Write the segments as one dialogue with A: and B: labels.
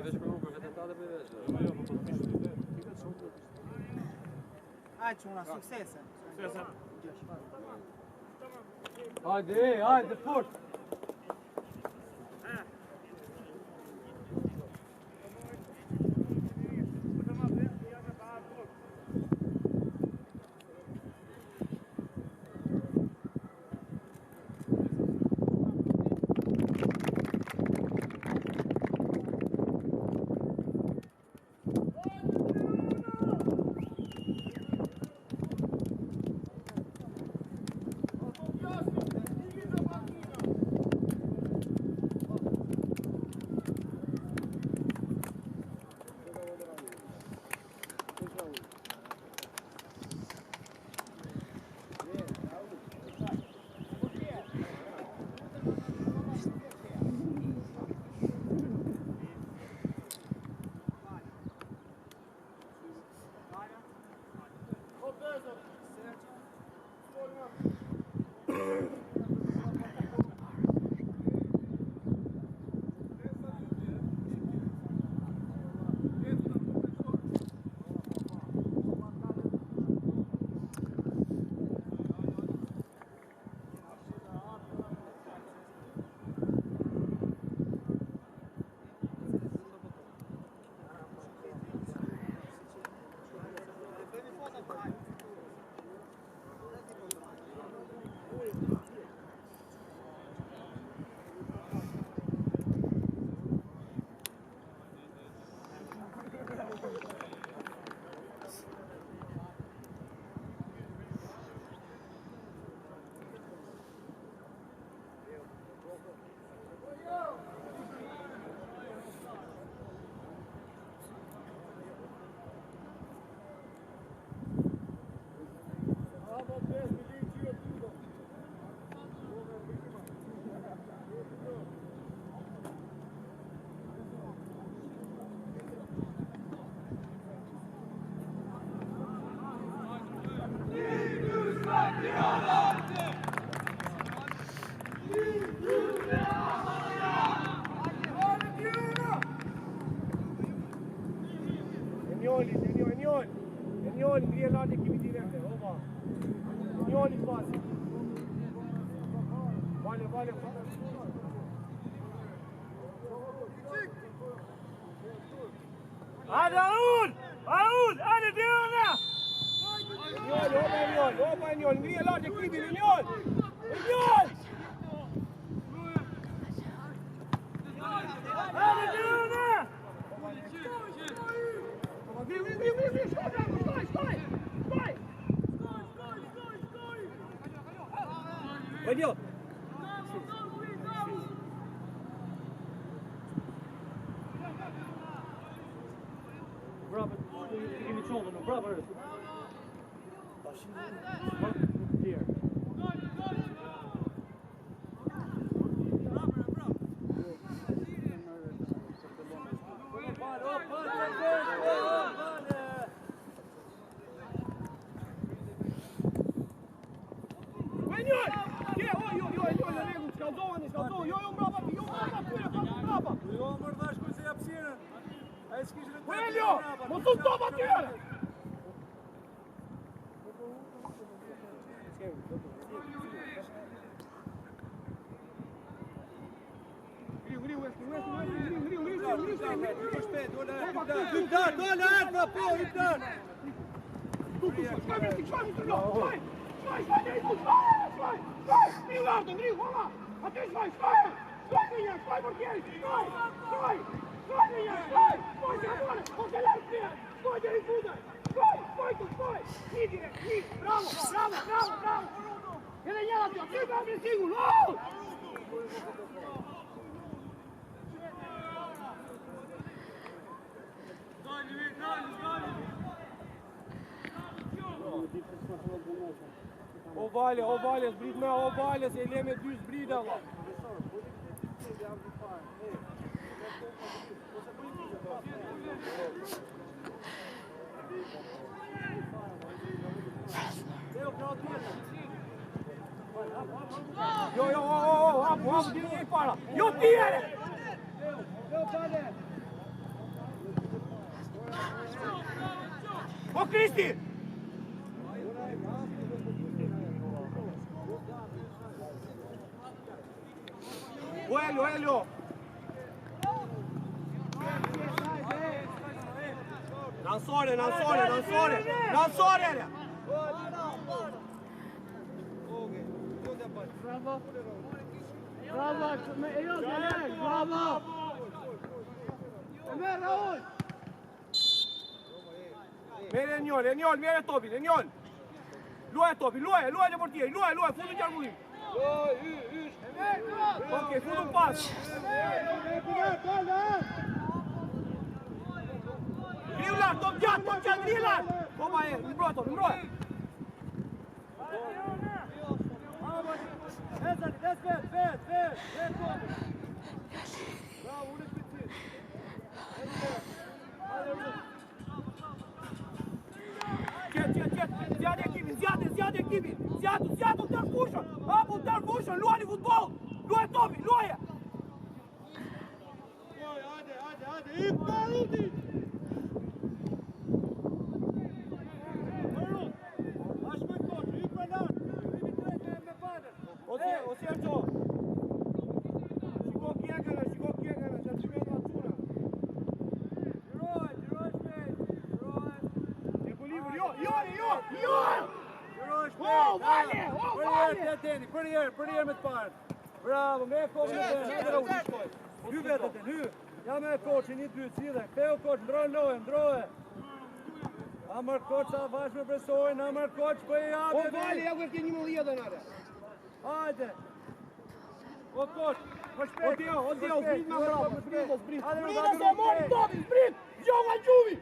A: veç për rrugë, vetë ta dhe për veç.
B: Hajde çuna, suksese.
A: Hajde, fort.
C: Njoli, ngrie lart ekipi direkt. Opa. Njoli pas. Vale. Hadi Aun! Hadi diyorna! Opa Njoli, ngrie lart ekipi Njoli. Hadi diyorna! Пойдет. Bravo, give me shoulder, no bravo. Here. Coelho! Mos u stop atyre! Bravo! Ele ia lá, Ovalja, zbrit me Ovalja, se le me 2 zbrida valla. Jo, dini e para. Jo tjere! Po Kristi! O Elio, Elio! Lansore, lansore, lansore! Lansore, Elio!
A: Bravo! Bravo! Bravo! Raul!
C: Mere Enjol, mere topin, Enjol! Luaja topin, luaja në portier, luaja, fundin qarkullim! Ok, fundin pas! Griu lartë, top gjatë, griu lartë! Koma e, mbroja topin, mbroja!
A: Bravo, unë shpicit!
C: Qet, zjadë ekipin, zjadu të fushën, hapu të fushën, luani futbol, luaj topi, luaje!
A: Hajde, i paruti! Ashtë me koqë, i për lartë, i drejtë me padër.
C: O Sergio! Shiko kjekëve, që të qymetë atësuna.
A: Gjëroj shpejt, gjëroj.
C: Equilibrio, jo!
A: Gjëroj shpejt. Për herë me të parë. Bravo, me koqë në të. Hy vetët e, hy. Ja me koqë, një dy, cilë. Ktheo koqë, ndroje. Amër koqë, sa vash me presojnë, amër koqë, për i abë.
C: O vali, ja ku e ke një mëllija dhe nare.
A: Hajde. O koqë, për shpejt.
C: O Dio, zbrit me bravo, zbrit se mori topin, zbrit, gjo nga gjuvi.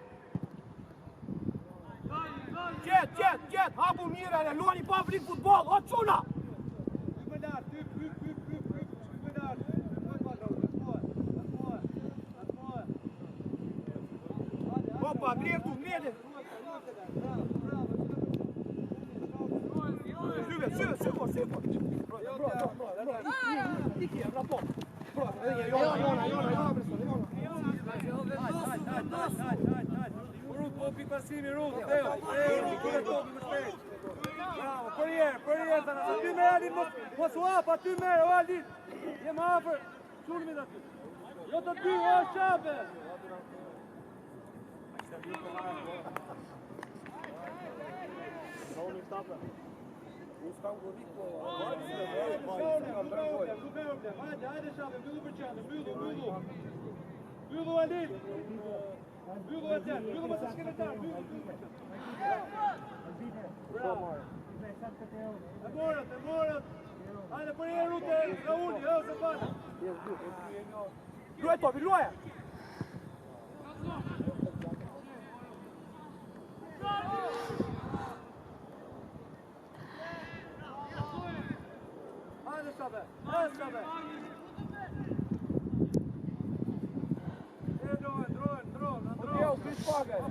C: Qet, hapu mire, luani pa vlit futbol, o quna. Opa, ngretu. Syve. Iki, rapor. Jona.
A: Rut, po pi pasimi, Rut, Teo, kërë topi më shpejt. Bravo, për herë, të nësa. Ty me Aldin, mos u hapa, ty me, o Aldin. Jem afer, qurmi dhe ty. Jo të ty, o qabe. Hajde shabe, mbyllu për qabe, mbyllu. Mbyllu Aldin. Mbyllu e tjerë, mbyllu më të shkeletar, mbyllu. Bravo. E morët. Hajde për herë Rute, Rauli, se bana.
C: Luaj topi, luaja.
A: Hajde shabe.
C: Teo, fish pagaj.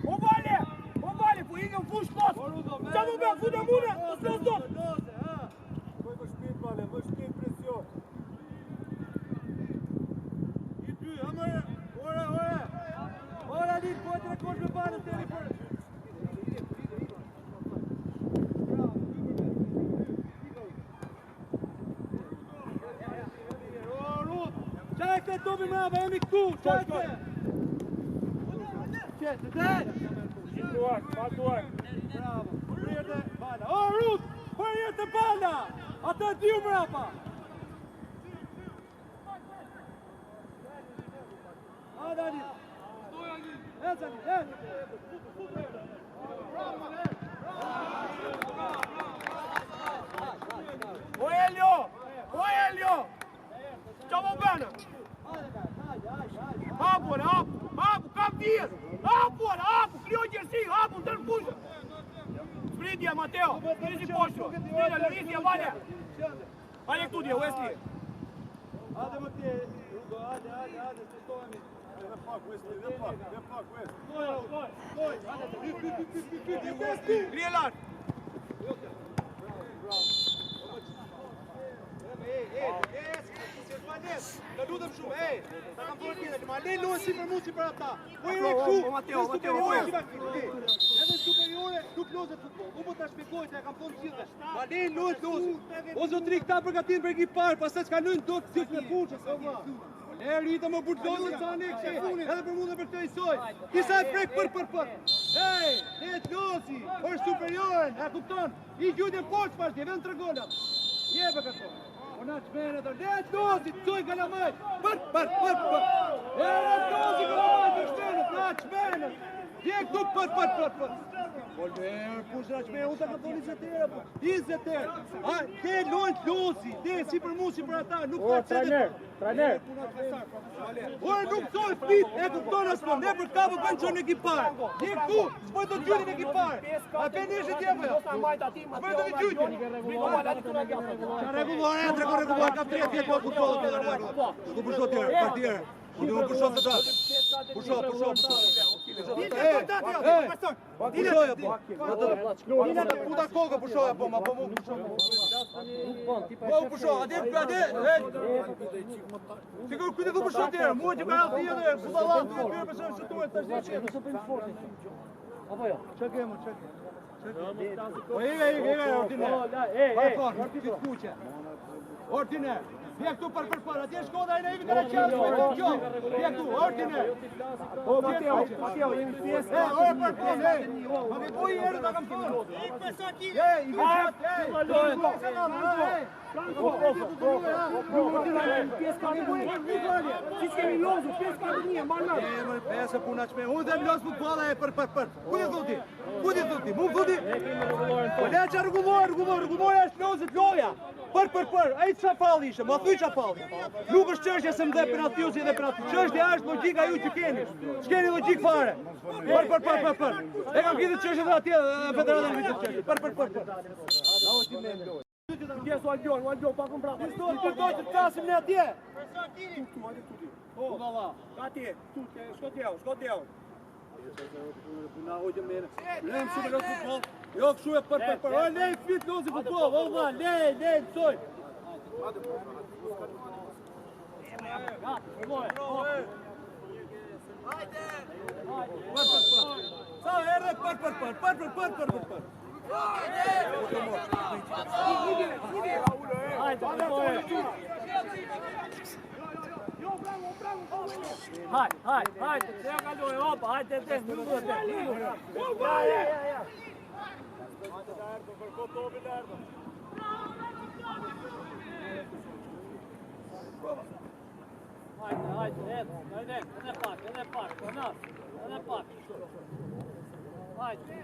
C: O vale, po i në fush pas. Qa më bërë, fude mune, o s'le zdon.
A: Më shpit, vale, më shpit presion. I ty, amore, ore. Ora dit, po e të rekosh me banë të teri për... O, Rut! Qaj këtë topi mrava, jemi këtu, qaj këtë! Qetë, dhe! Pa duak! Bravo, përjerë të bana. O, Rut! Përjerë të bana! Ata e tiu mrava! Hajde, Adit!
C: O Elio! Qa më bënë? Hapu, kam tjes! Hapu, klio gjersi, hapu, të nërkushë! Spritja, Mateo, nisi poshtu, spritja, Lorisja, vale! Ale këtu dje, Wesley!
A: Hajde më tje, Rudo, hajde, të shtojemi.
C: Grije lart. Të lutem shumë, ta kam thënë tjetër, ma le luaj si për mua si për ata. Po i kështu, Mateo. Edhe superiore nuk lozet futboll. Unë po ta shpjegoj se e kam thënë gjithë. Ma le luaj lozet. O zotri këta përgatin për ekip parë, pastaj s'ka lënë dot si në fushë, s'ka. E rritë më burdollën tani kështu. Edhe për mua dhe për këtë isoj. Disa e prek për. Ej, le lozi, është superioren, e kupton? I gjutën poshtë pas, vjen 3 gola. Jebe këto. Ona çmene të let lozi, çoj galamaj. Për. E lozi galamaj të çmene, na çmene. Je këtu për. Volver, pushra çmene, unë ta kam thonë 20 herë po. 20 herë. Ha, ke lojt lozi, ti si për mua si për ata, nuk ka çedhe. Trajner. Ore nuk thoj fit, e kupton as po, ne për kapë bën çon ekipar. Je këtu, s'po të gjytin ekipar. A bën ishte ti apo? S'po të gjytin. Çfarë rregullore, rregullore, ka 30 vjet po futbolli për rregull. Ku pushon ti, partier. Ku do pushon të ta. Pushon. Pushoj apo. Dina të puta kokë pushoj apo, ma po mu pushoj. Po pushoj, a di. Sigur kujt do pushon ti, mua që ka ardhi edhe futbollan duhet bërë për shtuar tash diçka. Apo jo. Çka kemo. Po i ordiner. Ordiner. Vje këtu për, atje shkoda e ne imi të raqenë, vje këtu, ordiner. O, Mateo, jemi pjesë. Ore për, ma mi buj erë të kam thonë. I kësaki. I pjesë ka një bujë, si s'kemi lozu, pjesë ka një, manë. Besë puna qme, unë dhe mlos futbola e për. Ku di thuti? Mu thuti? Po le që rrugullore është lozit loja. Për, a i që falli ishe, ma thuj që falli. Nuk është qështje se më dhe penaltiusi dhe penalti. Qështje është logika ju që keni. Shkeni logik fare. Për. E kam këtë qështje dhe atje federatën në vitë qështje. Për. Pjesë o Albion, pa këmë bravo. Përdoj të qasim në atje. O, valla, atje, shko tjeo. Puna hojtëm mene. Lejmë shumë në futbol. Jo, këshu e për. O, lejmë fit lozi futbol. O, valla, lejmë, mësoj. Për. Sa herë për. Hajde, treba ga ljoj, opa, hajde, minuto. Ja. Hajde, ne pak, Hajde.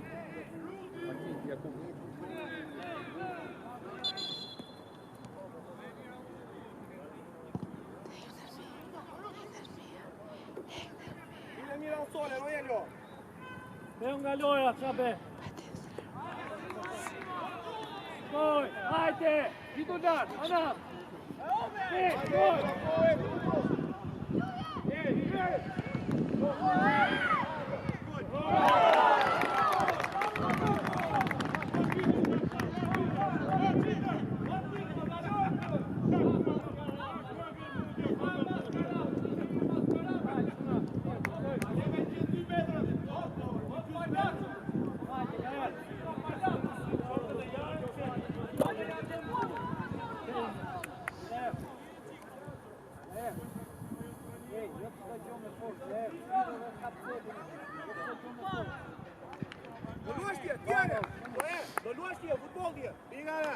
C: Mira al sole, Noelio. È un galloia, Xabe. Gol, hajde, titular, anam. Gol. Do luash ti, futboll ti. Igara,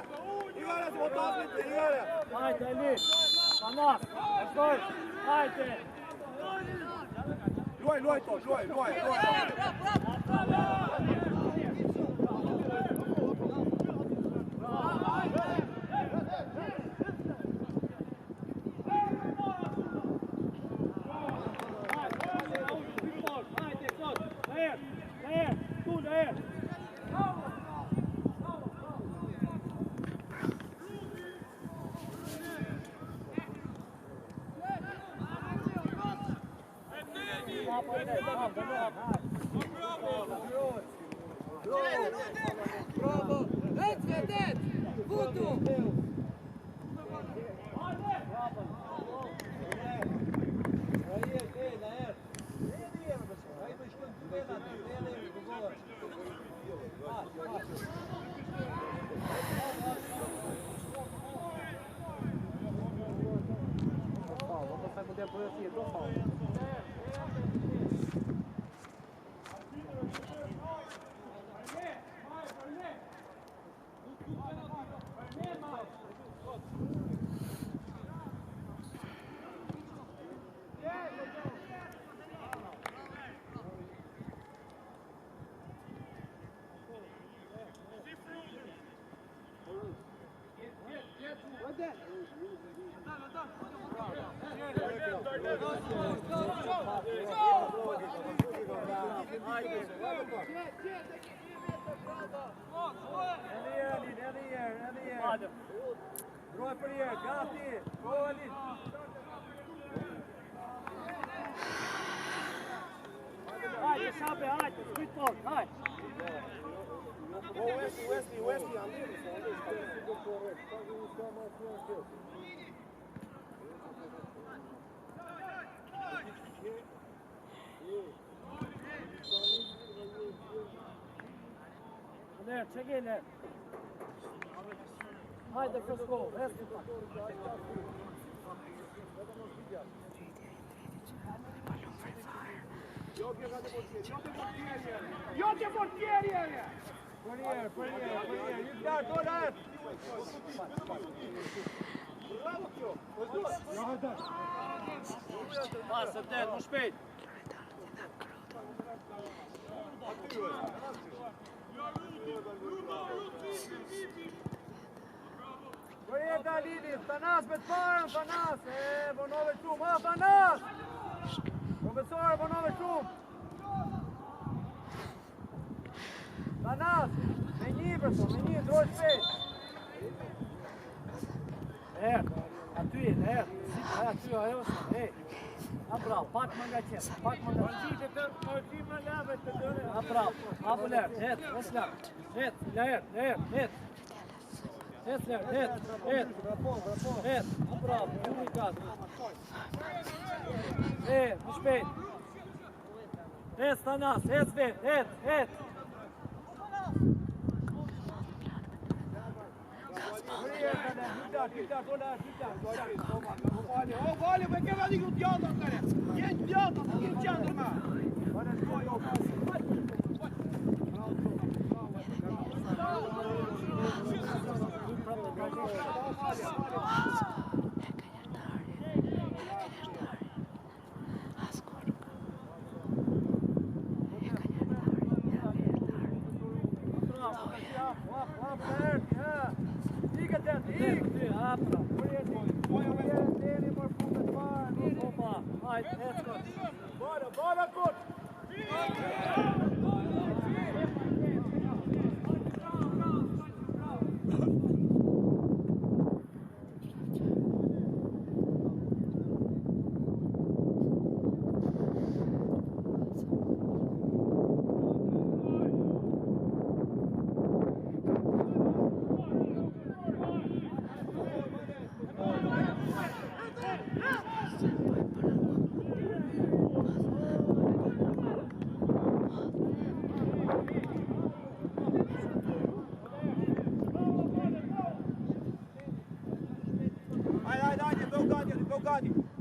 C: se botas me Igara. Hajde, Ali. Panas. Gol. Hajde. Luaj to, luaj.
A: Bravo! Vedet! Vutu! Broj për jetë, gati, go Alin. Hajde, Shabe, hajde, skrit fort, hajde.
C: Go Wesley, Alin.
A: There, check in there. Hajde, Fresko, resti pa.
C: Jote portieri!
A: Për njerë, ju klarë, dolet!
C: Bravo kjo!
A: Pasë, të më shpejt. Bërje Dalidis, Tanas me të parën, Tanas! Vonove shumë, Tanas! Profesore, vonove shumë! Tanas, me një përso, me një, drojë shpejt! Aty e, aty, ajo së, bravo, pak më nga qenë, pak më nga qenë. Më lave të dëre. Bravo, apo lërë, lërë, bravo, unikat. Më shpejt. Tanas, vet,
C: O vale, me ke vadi këtë djata tëre. Jenë djata, të kemë qendër me.
A: Bora, kut!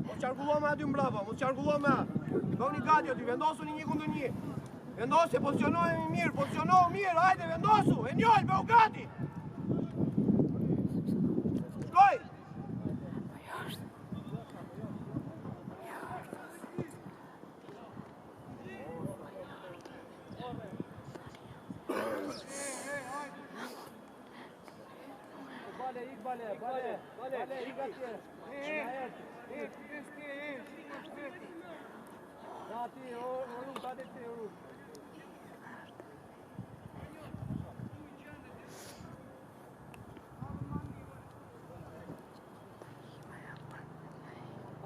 C: Mos qarkullo me aty mbrapa, mos qarkullo me. I bëni gati aty, vendosuni një kundër një. Vendosje, pozicionohemi mirë, mirë, hajde, vendosu, e njëllë, bëu gati. Shkoj!
A: Bale, ik atje. Dati, orun, dati, orun.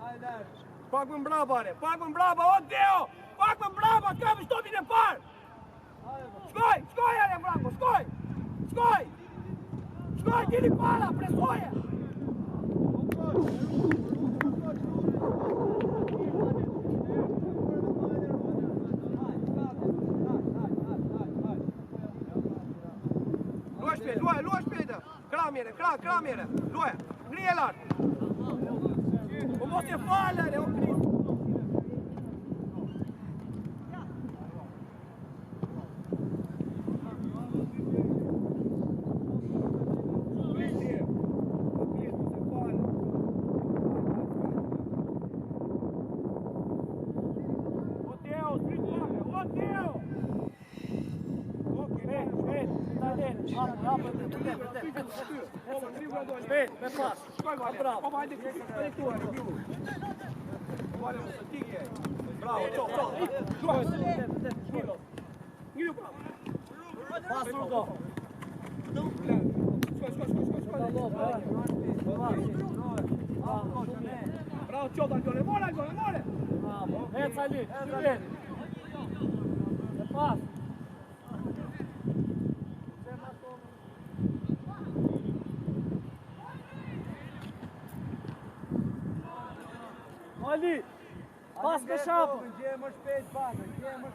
A: Hajde.
C: Pak më mbrapa, o Deo!
D: pak më mbrapa, të kapë shtopin e parë! Shkoj, Alen Branko, shkoj! Shkoj, dili para, presoje! Luaj shpejtë! Kra mjere, luaj! Ngrije lartë! Po mos e falë, o Kristë!
A: Shpejt, me pas.
D: Bravo. Po vajte këtu, Vale mos stigje. Bravo, top. Luaj. Ngiru bravo.
A: Pas rrugo.
D: Bravo, qota Algone, more!
A: Bravo. Ec Ali, me pas. Ali, pas me shapë. Gje më shpejt, pasë, gje më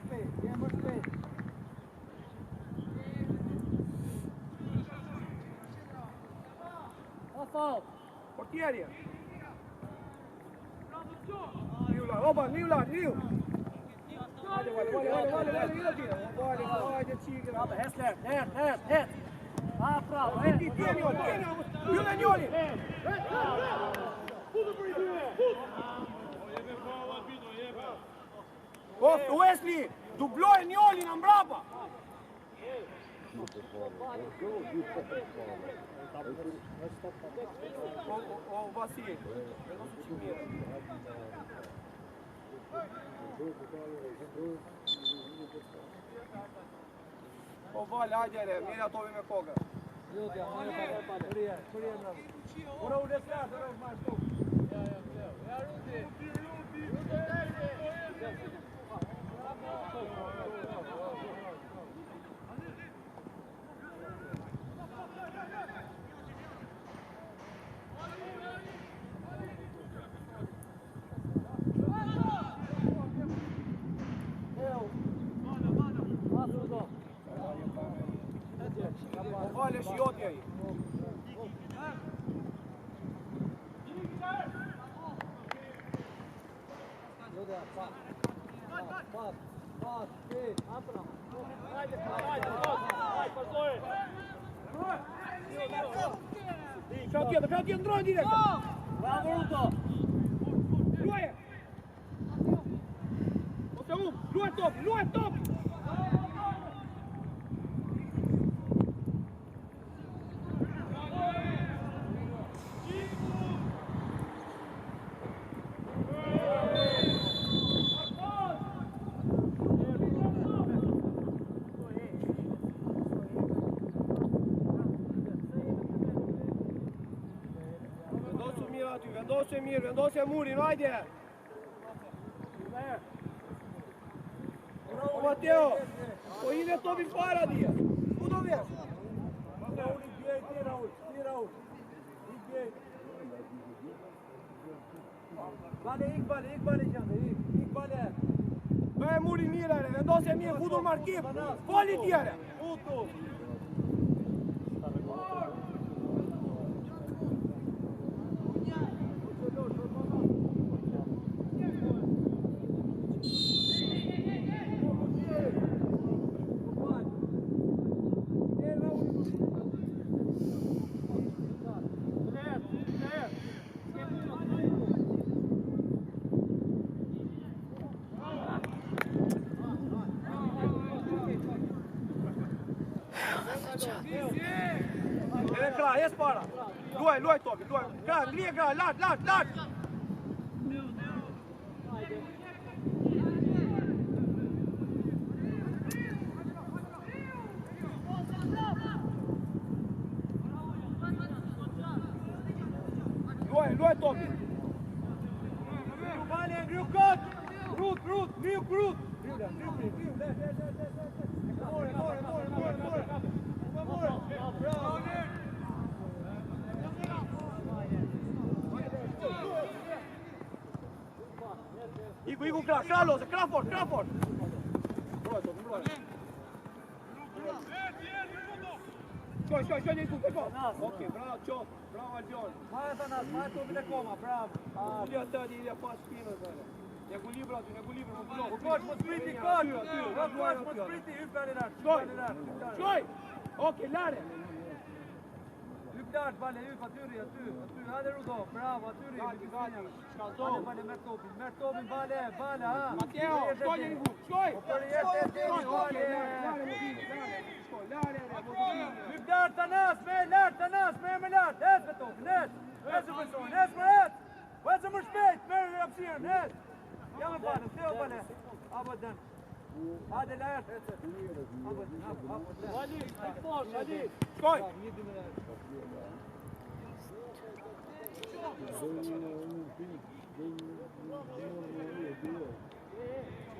A: shpejt. Pa falë.
D: Portierje. Opa, Niu. Vale, çike.
A: Bravo, Hesler, het. Ah, bravo,
D: Tieni. Julle njoli. Wesley, dubloj njoli në mbrapa. O Vasil, o Val, hajde, mira tovi me kokë.
A: Ora u desat, ora u marrë tokë. Ja, Ruti.
D: Vale și Ioti aici. Fea tjetë ndrojnë direkt.
A: Bravo, Ruto.
D: Luaje. Ose luaj top. Vendosje murin, hajde! O Mateo, po ide topi para dje. Ku do vjesh?
A: Ti Raul. Vale, ik bale gjande, ik bale.
D: Bëhe murin mirë, vendosje mirë, futur markim, foli tjere.
A: Futur.
D: Edhe kra, jes para. Luaj topi, luaj. Kra, ngrije kra, lart. Luaj topi.
A: Vale, ngriu kot. Rut, Riu, rut! Riu,
D: Iku, kra, Lose, kra fort! Shkoj, Iku, Okej, bravo, qop, bravo Albion.
A: Maje Thanas, maje topin e koma, bravo.
D: Ilja tani, ilja pas shpinës, bale. Negu libra aty, më blok.
A: Koç, mos spriti, koç! Koç, mos spriti, hyp dali lart.
D: Shkoj! Okej, lare!
A: Hyp lart, vale, hyp aty, hajde Rudo, bravo, aty. Hajde, vale, merr topin, vale, ha.
D: Mateo, shkoj Iku, shkoj!
A: Hyp lart, Thanas, me lart, ec me topin, ec me person, ec më shpejt, merr hapësirën, ec. Ja me bale, Theo bale, apo dën. Hajde lart, apo dën.
D: Ali, shkoj!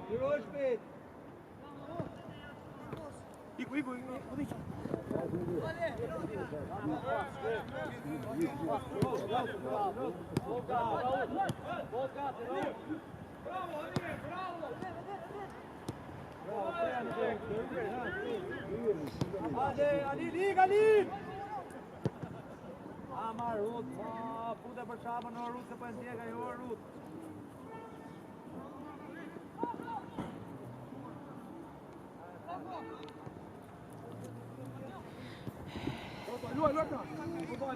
A: Hiro shpejt.
D: Iku, vodica.
A: Ali! Ama Rut, pute për shabën o Rut, se për ndjeka jo Rut.
D: Luaj,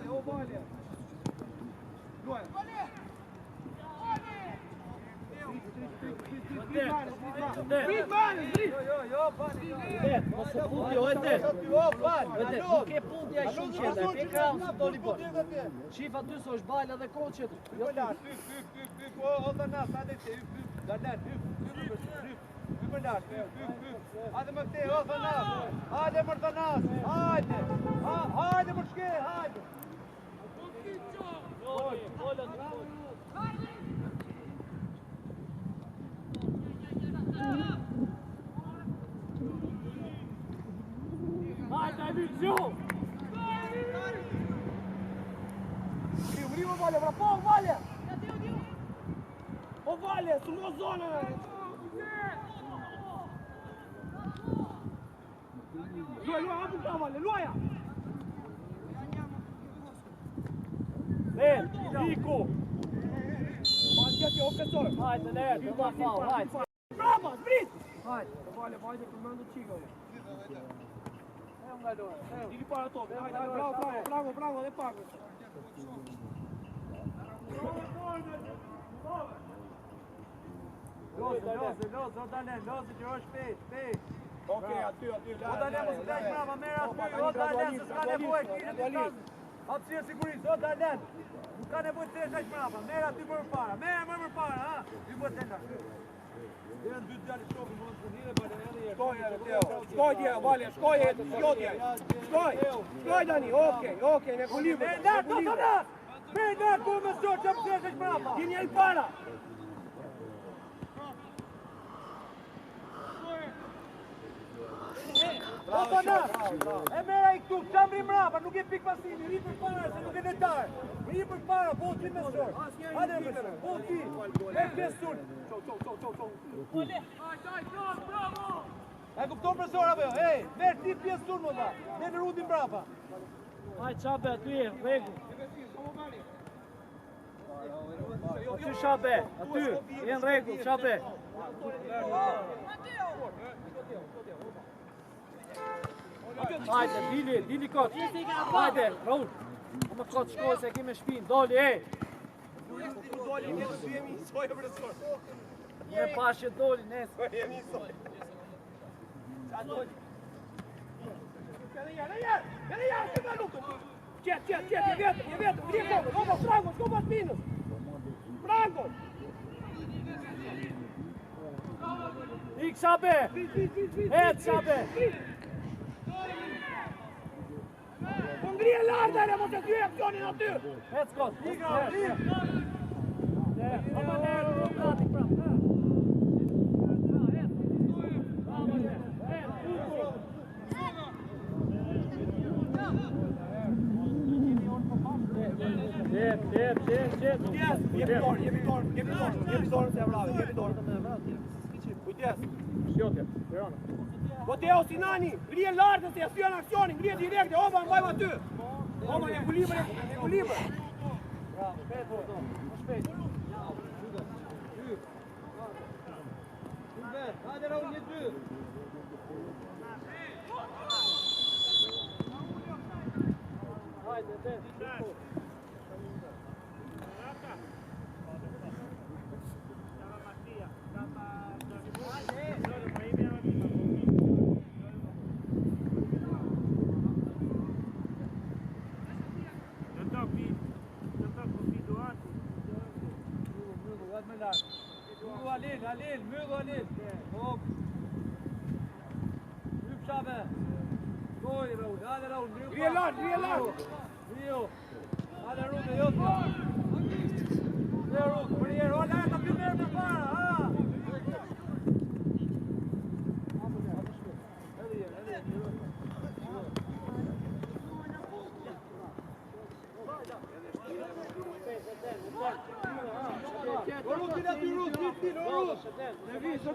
D: o bale. Luaj.
A: Jo, bale.
E: Mos u fundi, o Ede. Nuk e puntja e shumë qenë, e kraun së doli bërë. Shif aty së është bajlë edhe kohë qëtë.
A: Jo lart, hyp, o Thanas, hajde te, hyp, Darlen, hyp më lart, hyp. Hajde më këte, o Thanas, hajde më Thanas, hajde më shke, hajde.
D: Riu, Vale, pra po, Vale! O Vale, su mo zonën! Luaj, hapu ka Vale, luaja!
E: Iku!
D: Gjeti, o profesor!
E: Hajde, lërë, të ma fau, hajde!
D: Bravo, zbrit! Hajde, Vale, vajte për mëndu qikove. Dili para tope, hajde, bravo, dhe pak.
A: Lozë, o Darlen, lozë që është shpejt.
D: Okej, aty,
A: O Darlen, mos ndaj brava, merë aty, o Darlen, se s'ka nevoj, kishë të kanë. Hapësirë sigurisë, o Darlen. Nuk ka nevoj të tresh brava, merë aty për para, merë më para, ha? Hy për të nga. Dhe në dy djali shkopi, më në të njëre, bale, edhe jeshtë.
D: Shkoj, Teo, shkoj dje, Vale, shkoj, shkoj Dani, okej, në kulibër.
A: Me lartë, o Thanas! Me lartë, ku më sot që më tresh brava.
D: Dini e para.
A: O Thanas, e mera i këtu, qamri mrapa, nuk e pik pasimi, ri për para, se nuk e netarë. Ri për para, po ti me sërë. Hajde me sërë, po ti, me pjesur. E kupton profesor apo jo? Ej, merr ti pjesur më dha. Ne në rudin mrapa.
E: Hajde Shabe, aty e, regu. Aty Shabe, aty, e në regu, Shabe. Hajde, dili kot. Hajde, Raul. Më kot shkoj se kemi shpinë, doli, e. Ne pashe doli, nesë. Ik Shabe! Et Shabe!
D: Po ngrije lartë e mos e ty e aksionin aty!
E: Et skot!
A: Igra,
E: Ama nërë, nuk gati prapë.
D: Jepi dorë se e vrave, jepi dorë. Kujdes. Boteo Sinani, ngrije lartë se ja syen aksionin, ngrije direkte, oba mbajmë aty. Oba e kulibër.
E: Bravo, Petro, më shpejt. Hajde Raul, 1-2. Hajde, Halil, myrë Halil. Hop. Hyp Shabe. Goj Raul, hajde Raul, myrë.
D: Grije lartë.
E: Rio. Hajde Rute, jotja. Dhe Rute, për njerë, o lajtë të pjëmerë me para, ha?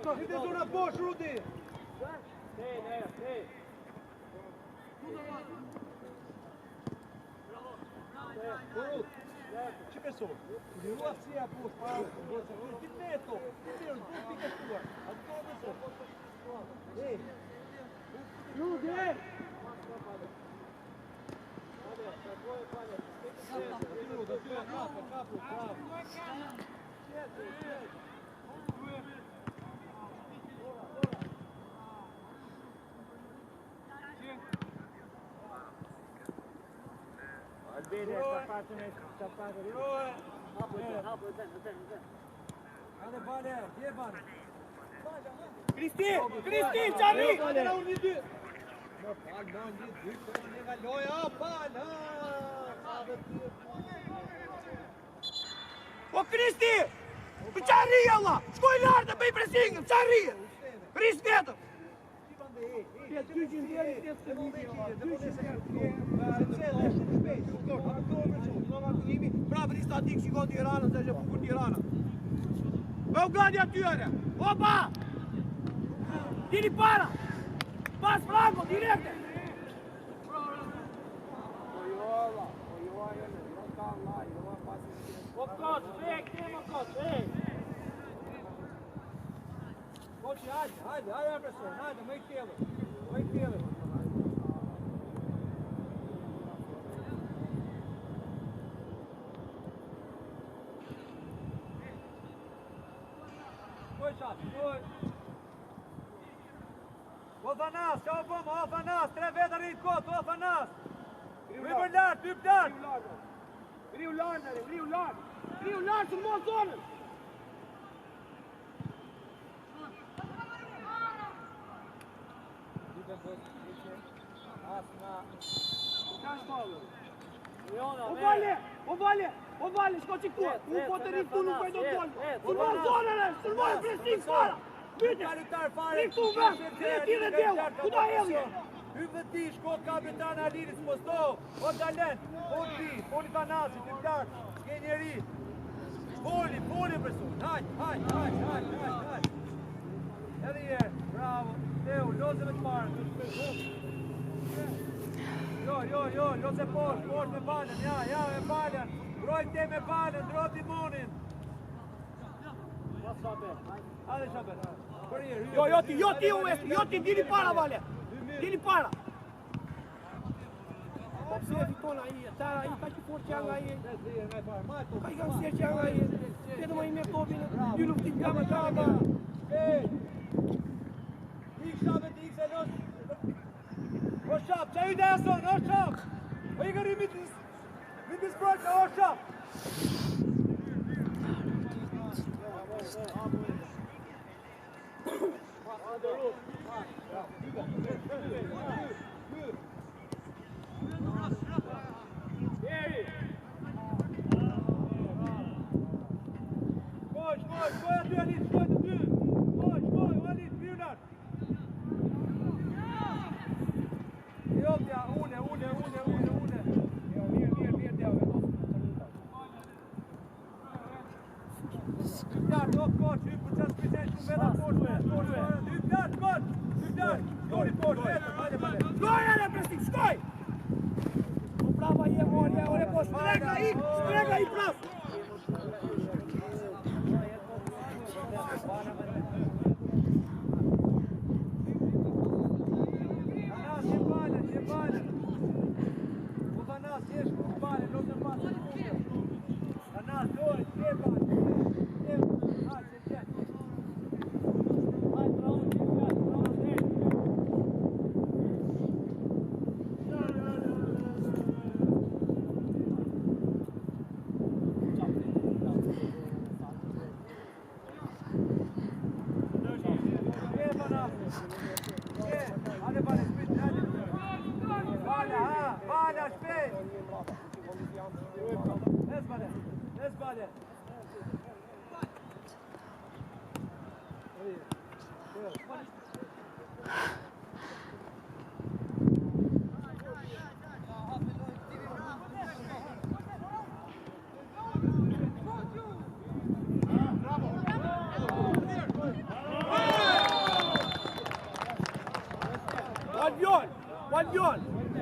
C: Hajde zona bosh, Rudi! Ce persoană? Diluația pus, Dineto! Ei! Rudi!
A: Bine, sapatul.
E: Hajde bale, je bale.
D: Cristi, Xavi! O Cristi! Për qa rri Allah? Shkoj lartë të bëj presingën, qa rri? Rris vetëm! Bravo, një statik shikon Tirana, se që bukur Tirana. Bëu gadi atyre! Opa! Dini para! Pas Franco, direkte! O koç, vek, nema koç, ej!
E: Koçi, hajde, profesor, hajde, më i kjellë. Koj qapi, koj. Ofanas, qa o bëmë, Ofanas, 3 vetë rritë kotë, Ofanas. Rrimë lartë, typ lartë.
D: Griu lartë, së në mos zonën! O vale, shko që këtua! Unë po të rritë tu nuk pojdo të dolë! Së në mos zonën e, së në mos presik fara! Byte! Rritë tu vesh, rritë dhe djela, kuda helje!
E: Hypë ti, shko kapitan Alinis, posto, o Dalen, Poli Fanasi, të pjartë, s'ke njeri. Poli person, hajde. Edhe jerë, bravo, Teo, loze me të parën. Jo, loze poshtë me balen, ja me balen. Broj te me balen, dro timonin. Hajde Shabe, për jerë.
D: Jo ti, dini para, vale! Dini para! Po pse e fiton ai, tara ai ka që fort që nga ai. Ka i kanë sirë që nga ai. Këtë më i me topin, dy luftim nga më taba.
E: Ej! Ik Shabe, ik se los. O Shab, që ju dhe ason, o Shab! O i gëri mitis brojka, o Shab! Shkoj aty Alit, shkoj të ty! Shkoj, Alit, mirënar! Jotja, une! Mirë, Deo,
A: lart, o koç, hyp për çast pjesë shumë veta poshtë. Hyp lart, koç. Hyp lart. Dori poshtë, hajde bale.
D: Shkoj edhe presi, shkoj! Po prava je morje, ore po shtrega i praf!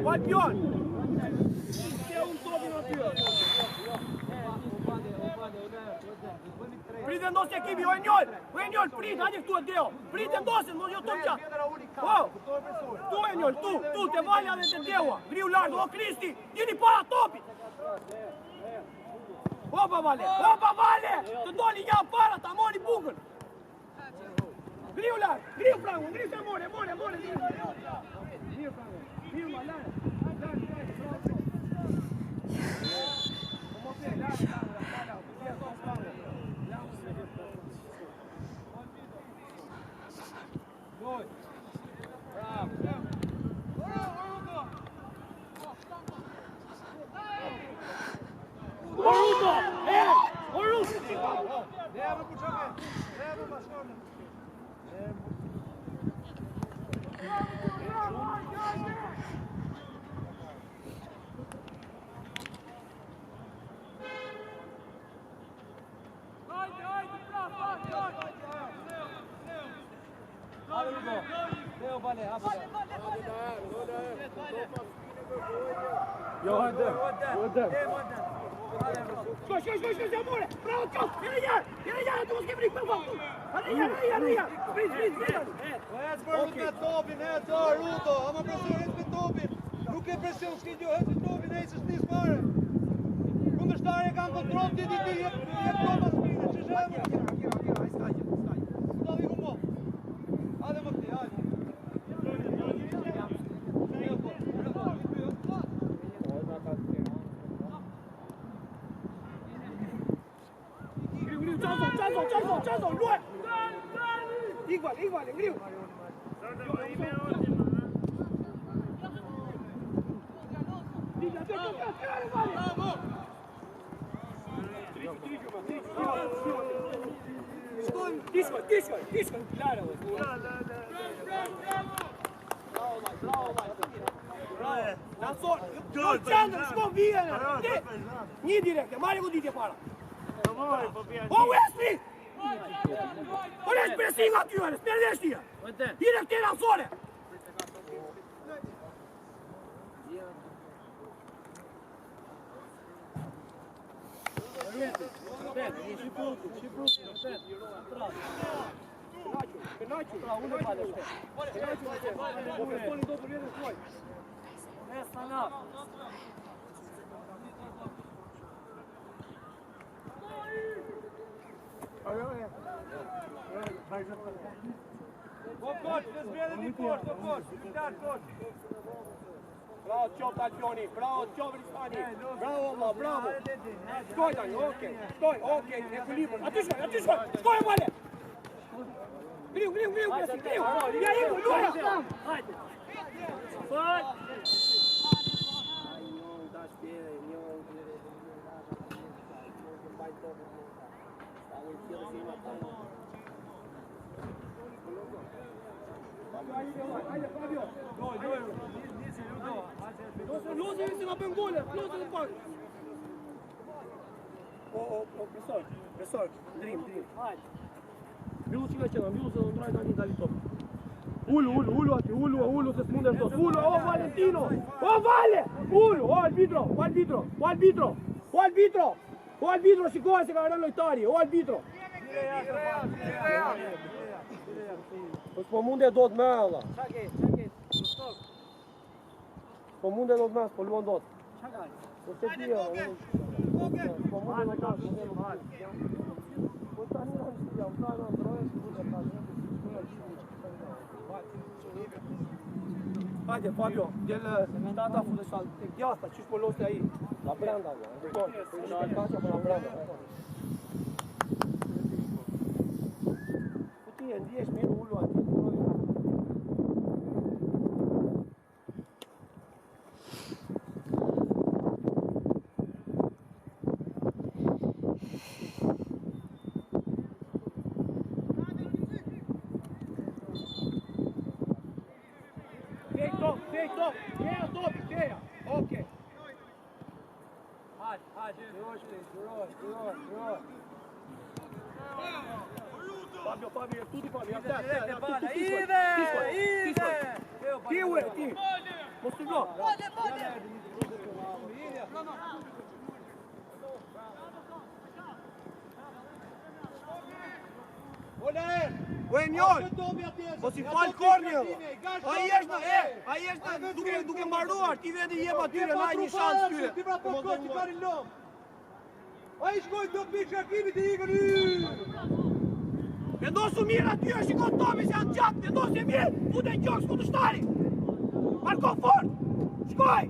D: Valbion! C'è un po' di natura! Pritë ndosë ekipi, o Enjol, pritë, hajde këtu e deo! Pritë ndosën, mos jo top qatë! Po! Tu Enjol, tu, te valja dhe te deua! Griu lartë, o Kristi, jeni para topit! Opa vale! Të doli një para, ta mori bukën! Griu lartë, griu frangu, griu se more! Firma, lartë! Skoj, amore! Bravo, Ciao! Vieni là, tu mos ke frikë për vakt! Arrija! Sprit!
C: Ecë me topin, Rudo! Ama presion, ecë me topin! Nuk e presion, s'ke gjo, ecë me topin, ecë është nisë mare! Kundërshtare kanë kontrol, ti jetë topa spine, që shemë? Stavi ku mo! Hajde më këti, hajde!
D: Ciao, lui! Iguale, Griu! Disco! Claro, bravo! Shko vijene! Një direkte, marri ku ditje para! O Wesley! O nesh pressing atyre, s'perdesht tija! Direkt tjera zone!
A: Coach, desvede di posto, coach, coach.
D: Bravo, Ciop Alfioni, bravo, Ciop Ristani, bravo. Stoj, Dani, okej, equilibrio. Aty shkoj, shkoj, vale. Griu, ja iku, luja. Hajde. Fat. Hajde, Fabio. Luzi, se na bën gole, luzi në pak. Presor, ndrim. Hajde. Mbillu që nga qena, mbillu se do ndraj tani dali top. Ullu ati, ullu se s'mundesh dot. Ullu, o Valentino! O Vale! Ullu, o arbitro, shikohet se ka rënë lojtari, o arbitro! Po s'po munde dot me alla. Po munde dot me, s'po luan dot. Po se tia, po munde dot me. Po tani në shtia, më ta në ndrojë, si munde ta në Hajde, Fabio, del tata fundeshal, tek djasta, qysh po loste ai? La brenda, ndërkohë, po ishte kaqa për la brenda. Po ti e ndihesh mirë ullu aty. Fabio, tutti Fabio, Ti! Mos të gjo! Ue njërë! Mos i falë kornjë! Ai është duke mbaruar, ti vedi jep atyre, na një shansë tyre!
C: Ti pra po që karin lom! Ai shkoj do pikë shakimit e ikën
D: Vendosu mirë aty, shikon topi se janë gjatë, vendosu mirë, fute gjokë s'kundështari! Marko fort! Shkoj!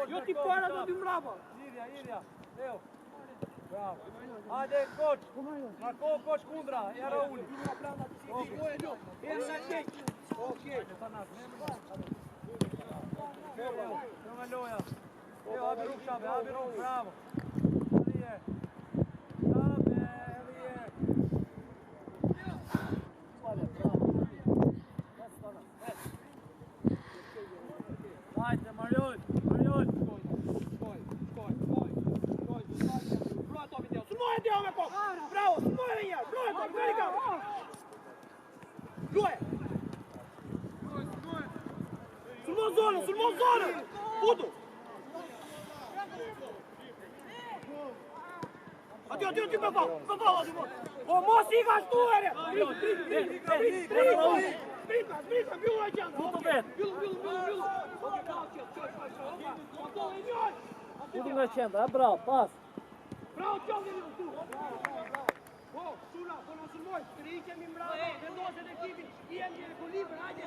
D: Jo ti para do ti mbrapa.
E: Irja. Leo. Bravo. Hajde koç. Marko koç kundra. Ja Raul. Okej. Não é loja. Eu abre o chave, bravo. Hajde, Marion.
D: Smuoje ti ome kok! Bravo, smuoje dhe njerë! Smuoje kok, veri ka! Luaj! sulmo zonën! Putu! Aty, ty me fal, aty mos! O, mos i ka shtu, ere! Zbrita, mjullë e qendra! Putu vetë! Mjullë! Putu nga qendra, bravo, pas! Bravo, qendra një tu! Po, Sula, po në sulmoj, të rikemi mbrava, vendoset ekipin, jemi në kolibër, hajde!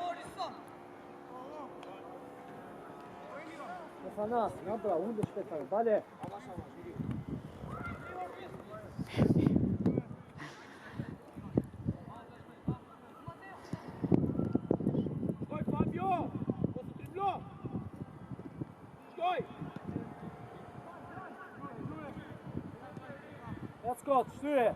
D: Stefanas, nga bra, unde shpetar, bale! Shkoj, Fabio! Po të triblo! Shkoj! Ja skot, shtyre!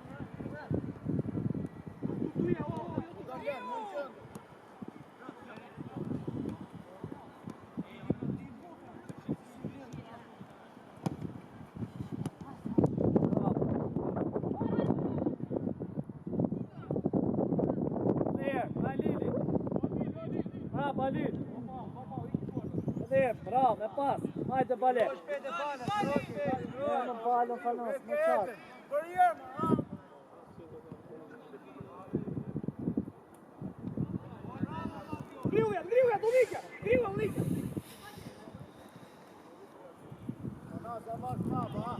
D: Bravo, me pas, hajde bale. Në balën fanos, më qatë. Ngriuja, do likja, likja.
E: Fanos, e marrë prapë, ha?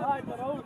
D: Hajde, Raul.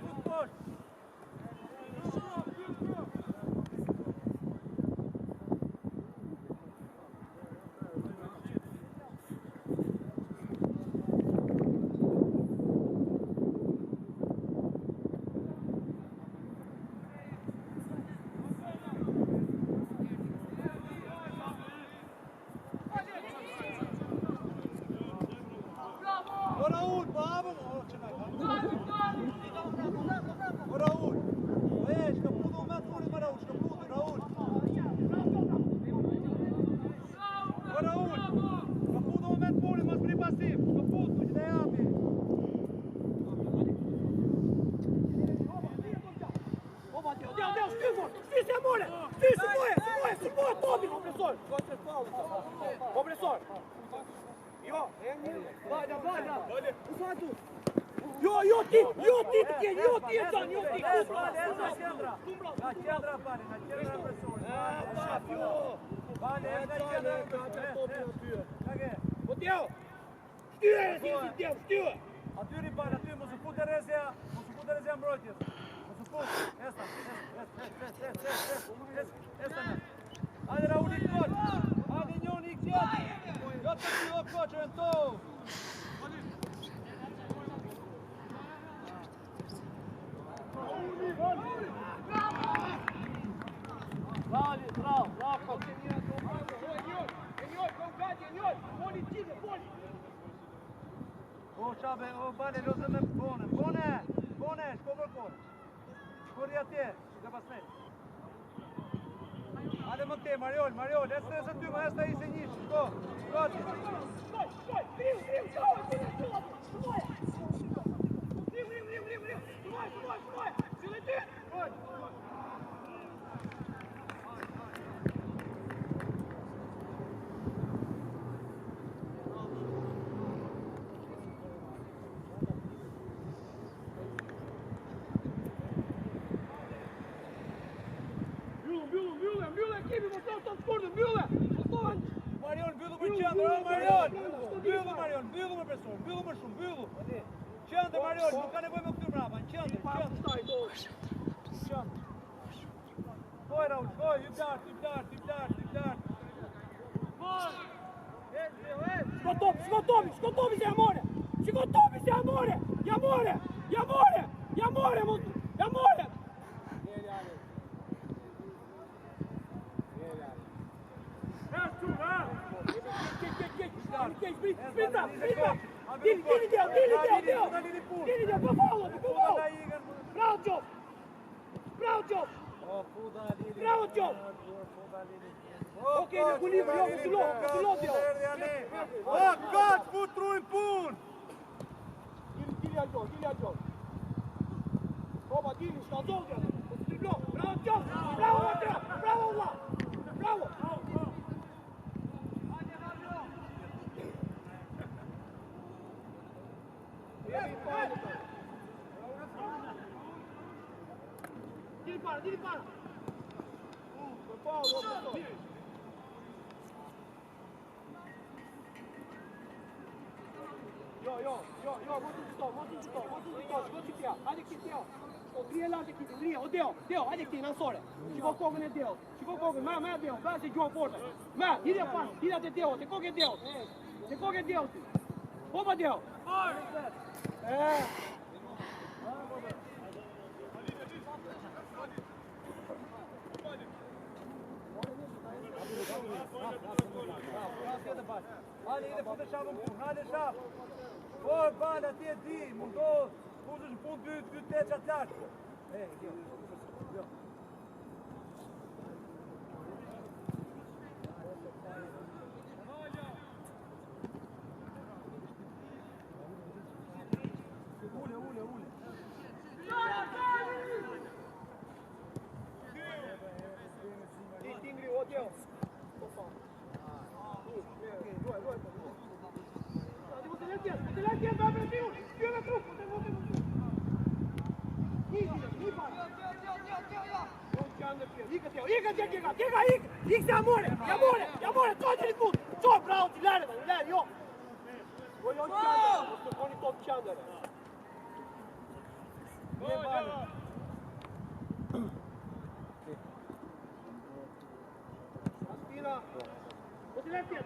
D: Opressor! Jo, Jo, ti, son, jo ti.
E: Na qendra bani, na qendra presion. Bani, na qendra.
D: Oteo. Shtyre.
E: Aty riban, aty mos u fut Terezia, mbrojtjes. Mos u fut. Esta. Hajde Raul i kot. Hajde njoni i qjeti. Jo të ty o koqërën to.
D: Bravo.
E: O qabe, o bale, lozëm me bone, shko vërkon. Shkori atje, që ka pasmet. Hajde më te, Mariol, e së ty më
A: Resta i se njështë, shko. Gati. Marion, mbyllu për qendër, o Marion! Mbyllu Marion, mbyllu më person, mbyllu më shumë, mbyllu! Qendër Marion, nuk ka nevojë me këtu mbrapa, qendër, qendër. Shkoj Raul, shkoj, i lart.
D: Shko topi se amore! Okej, në kulim, jo, kësullot, jo.
A: O, katë, futru i pun!
D: Dili Aljon. Oba, dili, shkallzon, jo. Bravo, Gjof! Bravo, Matra! Bravo, Allah! Bravo! Dili para! Jo, mos të shko ti pja, hajde këti pja. O krije lartë e këti, o Deo, hajde këti, në nësore. Shiko kokën e Deo, me Deo, pra se gjuhë porta. Me, hidhe pas, hidhe të Deo, të kokë e Deo ti. Opa Deo.
A: Hajde, ide fute shapë në punë, hajde shapë. Po, balë, ati e di, mundohë, fute në punë 2-8 qatë lartë. Jo. Ule.
D: Tingri, o Deo. Ik se amore, qojtë një punë, qojtë bravo ti lere, jo. Jo qandër, mos të koni top qandër. Aspira. Motilație,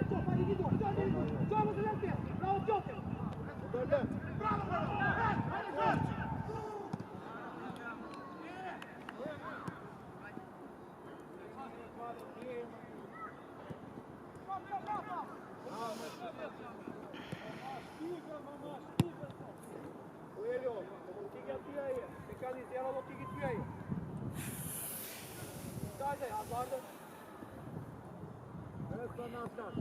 D: Ciof, hai din nou, Ciof, motilație, bravo, Ciof. Bravo, hai, Elio, como tiga tia aí, mecanismo ela não tiga tia aí. Sai, aguarda.
A: Resta në atas,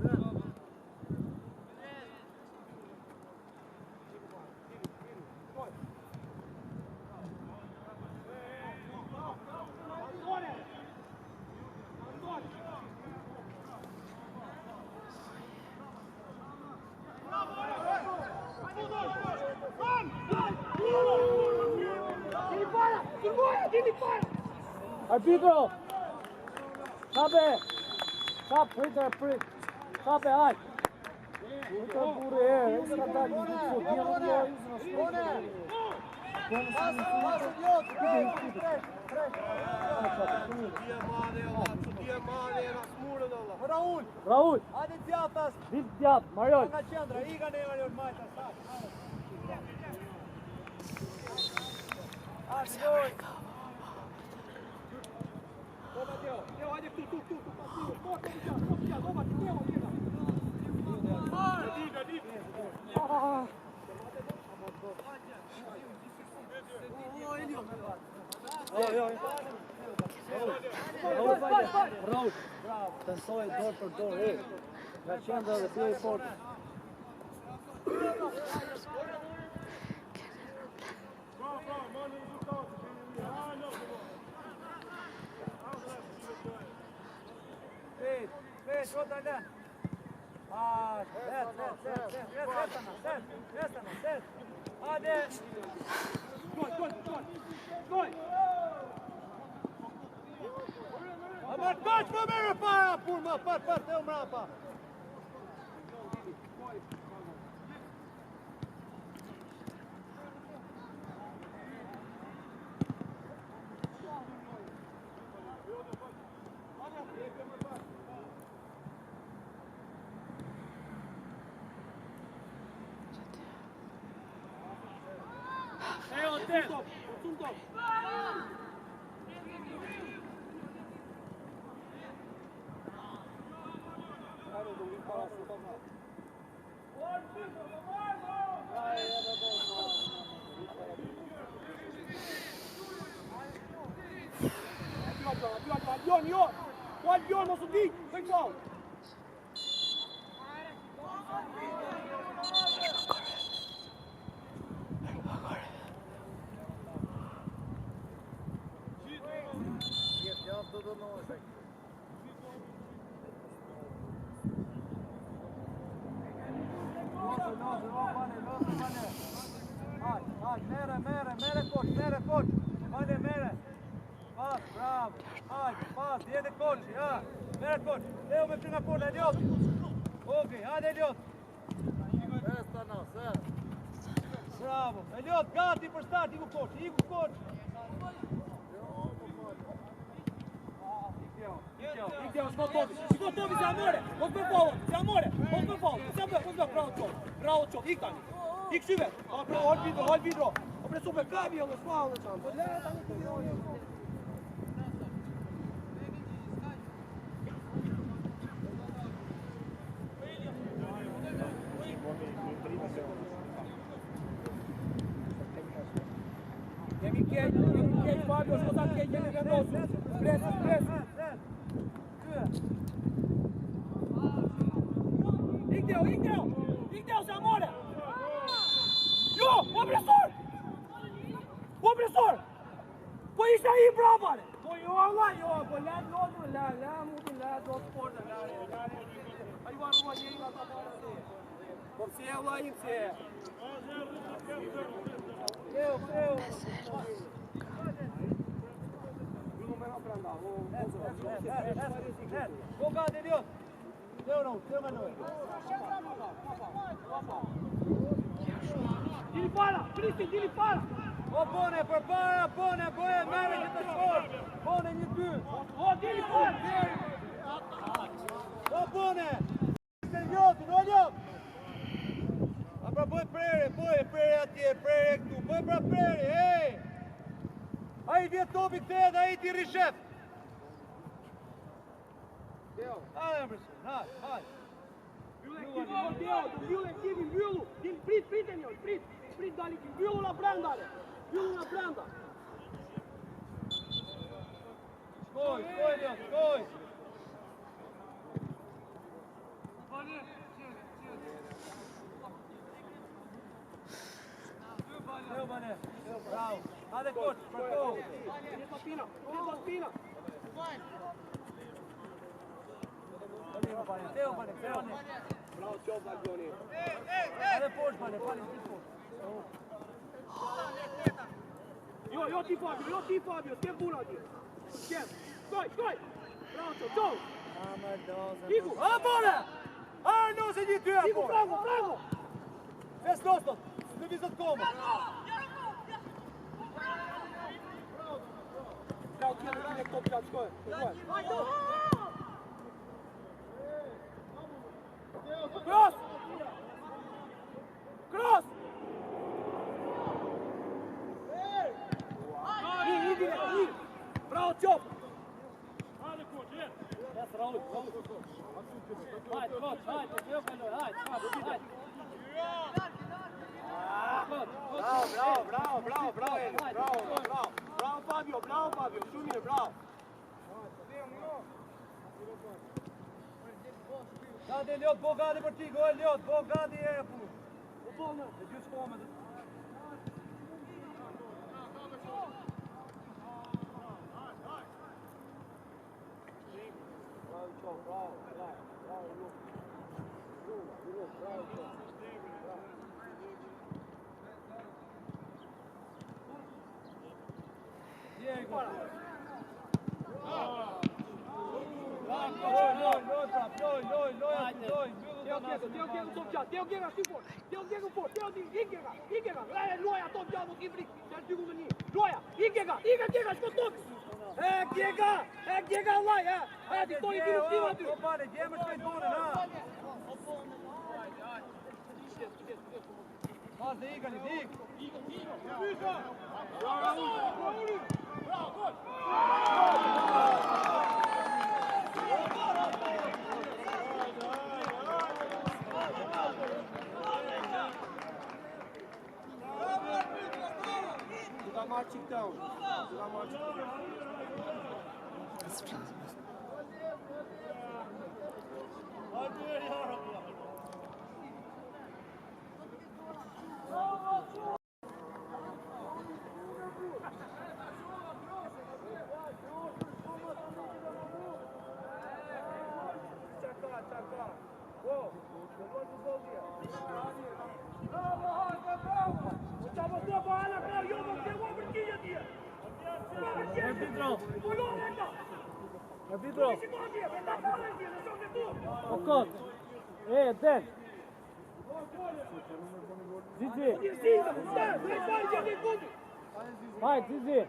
E: Arbitro! Stop, prit. Stop, haj! Uite burë e, e s'ka dalë një fut, një Raul!
A: Hajde djatas!
E: Dit djat, Mariol!
A: Nga qendra, i ka ne Mariol majta, stop! Hajde,
D: Oba, Deo, hajde tu, oba, Deo,
A: Jo.
D: Raut, të nsoj dorë për dorë, nga qendra dhe pjej portës.
A: Fet, rota lën. Set. Hajde. Gol. Ama kaçma beni para pulma, pat te umrapa.
D: Guardiol, mos u di, vem gol.
A: Mere koç. Hadi mere. Pas, bravo. Hajde, pas, jede koçi, ha. Mere koç. Leo me prima porta, Eliot. Okej, hajde Eliot. Bravo. Eliot, gati për start, iku koç.
D: Ideo, shko topi, se amore, mos me fallo, bravo qov, ik tani, ik shyve, hol vidro, presu me kabi, jo, s'fallo qanë, po le, tani të vidro. Jemi keq, Fabio, shko ta keq, jemi vendosu, presu. Ideo, se amore! Jo, opresor! Po ishte ai brabare! Po jo, po let lodhën, la, mutin, la, do të porta, la, ai va rrua njeri nga ta para dhe. Po pse e vla im, pse e?
A: Creu.
D: Ju me nga pranda,
A: Go gati, Eliot. Creu me noi.
D: Dili para, Cristi, dili para!
A: O bone, përpara, bone, merre që të shkoj. Bone 1-2.
D: O, dili para!
A: O bone! Eliot! A pra bëj prere atje, prere këtu, bëj pra prere, hej! A I vjetë topi këte dhe a I ti rishef. Hajde, mërshin, hajde.
D: Mbyllu ekipi, mbyllu! Prit e njoj, prit dali ki, mbyllu na brenda,
A: Shkoj, Eliot, shkoj! Bravo! Hajde koç, përko!
D: Një patina!
A: Teo, bane.
D: Bravo, qof, Albioni.
A: Hajde posh, bane, pali ti posh.
D: Jo ti Fabio, s'ke puna ti. Shkoj! Bravo, qof! Iku!
A: A, bone! Arno se një ty e
D: Iku,
A: bone!
D: bravo!
A: Fes nostot, në vizët koma.
D: Bravo, tjene këne këto pjatë, shkoj. Cross! I! Bravo, qof!
F: Hajde, koç, je!
D: Yes, Raul. Hajde, koç, hajde. Bravo, Fabio, shumë mirë, bravo.
A: Gati Eliot, bo gati për ti, go Eliot, bo gati e pu. U bollë, e dy s'komet. Diego. Arbitro! Okot! Den! Zizi! Hajde, Zizi!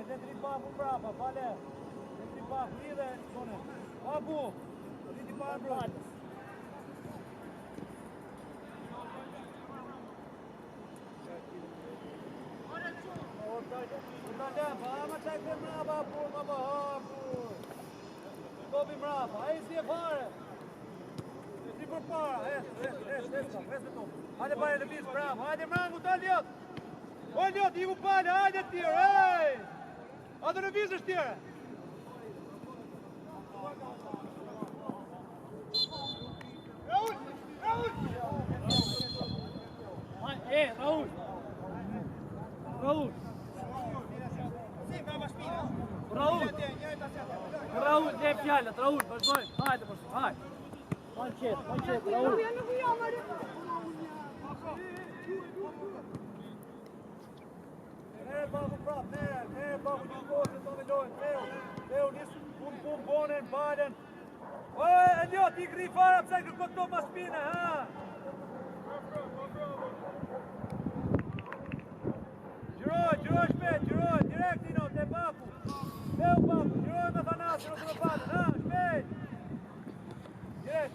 A: Le tripaku prapa, fale. Le tripaku, lidhe, sone. Papu, lidi parë brojtë. Ama qaj për mrapa, pur, më bëhar, pur. Topi mrapa, a i si e fare. Si për para, hes to. Hajde pare në visë mrapa, hajde mrangu të Eliot. O Eliot, iku pale, hajde tjërë, hej. A të revizë është tjere?
C: Raul! Raul!
D: Raul! Raul! Raul, dhe fjallet, Raul, vazhdojmë, hajde përshë, hajde. Manqet, Raul.
A: Merë babu prap, merë babu një kohë të me lojnë, Teo nisë pun bonen, balen. O, Eliot, i gri fara, pëse kërko këto ma shpine, ha? Gjyroj shpet, direkt ino, te Baku. Teo Baku, gjyroj me Thanasi, nuk me patën, ha, shpet. Direkt.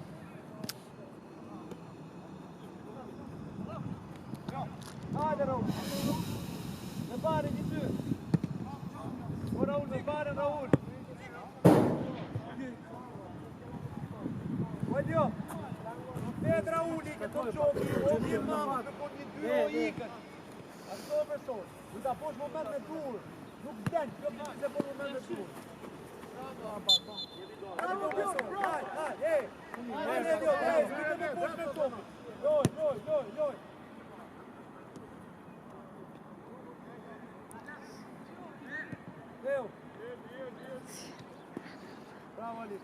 A: Hajde, Raul. Me bari një ty. O Raul, me bari Raul. O Eliot, ved Raul i këtë të qopi, o një mama, këtë një dy o ikët. A të të person, du të posh moment me dur, nuk vden, kjo përë se po moment me dur. Bravo Ali.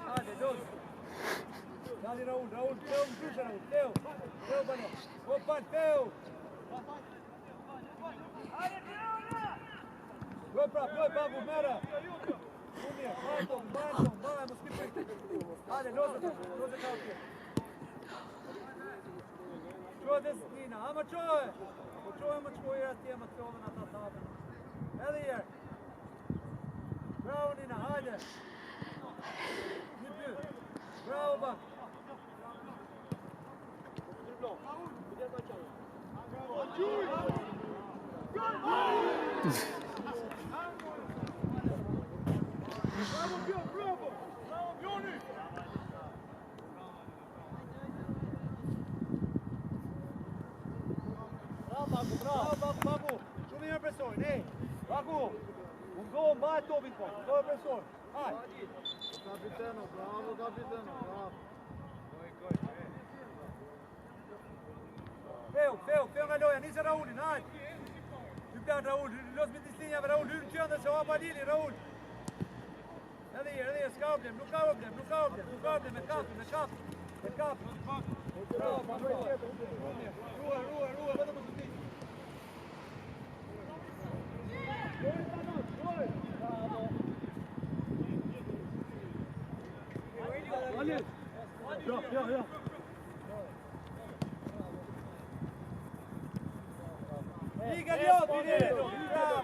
A: Hajde, dođi. Dali Raul, Teo mi piše Raul, Teo bano. Opa, Teo. Goj prap, goj babu, mera. Umije, bantom, balajmo skipiti. Hajde, loze kao ti. Čuo desnina, ama čuje. Ako čujemo čujati, ima se ovo na ta tabela. Elijer. Bravo Nina, hajde. Bravo bak. Bravo, Baku. Shumë mirë presojnë, ej. Baku. Unë mbaj topin po. Do presojnë. Hajde.
C: Kapiteno, bravo, bravo.
A: Feo nga loja, nisë Raulin, hajde. Typjan Raul, los me dislinjave Raul, hyrë në qënë dhe se hapa Lili, Raul. Edhe je, s'ka problem, nuk ka problem, me kap. Bravo, ruhe, vëtë më të ti. Ja. Liga di oggi, bravo,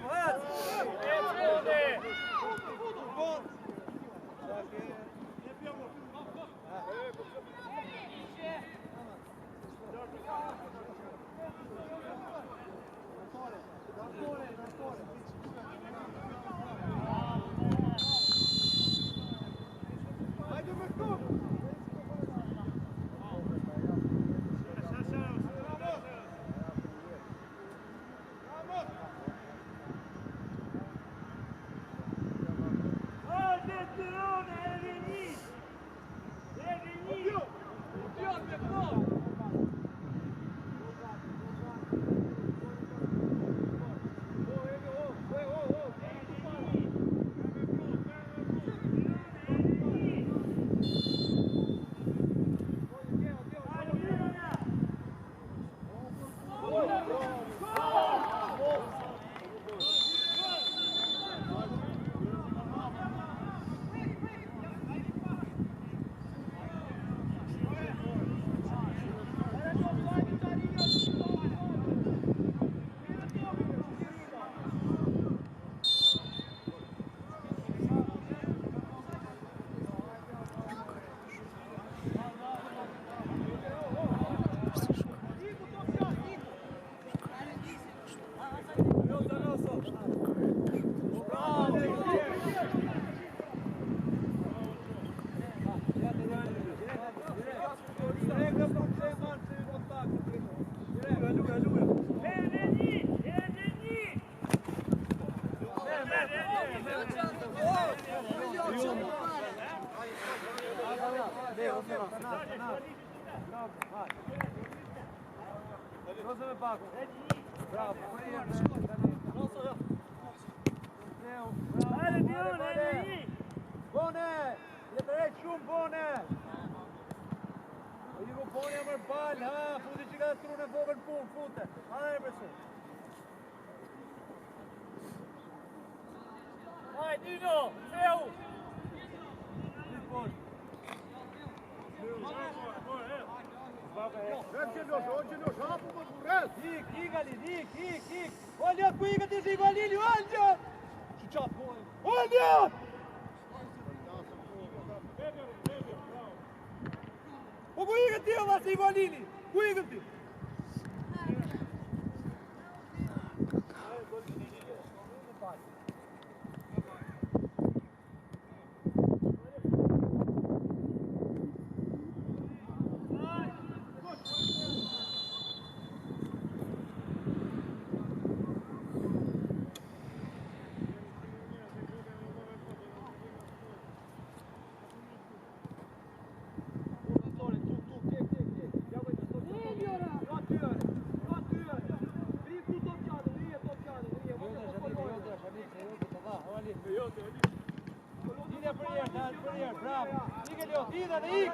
A: Ide për herë, bravo. Ike Ljot, ide dhe ik.